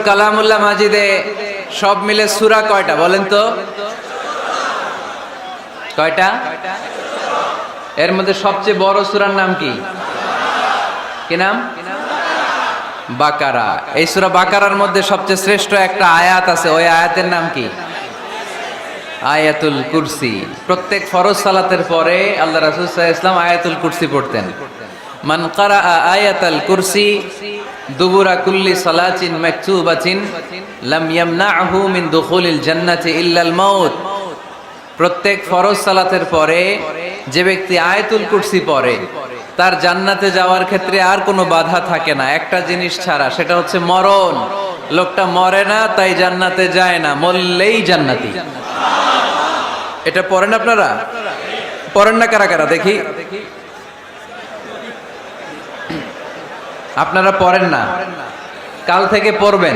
কালামুল্লাহ মাজিদে সব মিলে সূরা কয়টা বলেন তো? কয়টা? এর মধ্যে সবচেয়ে বড় সূরার নাম কি? কি নাম? বাকারা। এই সূরা বাকারার মধ্যে সবচেয়ে শ্রেষ্ঠ একটা আয়াত আছে, ওই আয়াতের নাম কি? আয়াতুল কুরসি। প্রত্যেক ফরজ সালাতের পরে আল্লাহ রাসূল সাল্লাল্লাহু আলাইহি ওয়াসাল্লাম আয়াতুল কুরসি পড়তেন। মান ক্বারা আয়াতাল কুরসি দুবুরা কুল্লি সালাতিন মাকতুবাতিন লাম ইয়ামনাহু মিন দুখুলিল জান্নাতি ইল্লাল মাউত। প্রত্যেক ফরজ সালাতের পরে যে ব্যক্তি আয়াতুল কুরসি পড়ে তার জান্নাতে যাওয়ার ক্ষেত্রে আর কোনো বাধা থাকে না, একটা জিনিস ছাড়া, সেটা হচ্ছে মরণ। লোকটা মরে না তাই জান্নাতে যায় না, মরলেই জান্নাতি। এটা পড়েন আপনারা? পড়েন না কারা কারা দেখি? আপনারা পড়েন না, কাল থেকে পড়বেন।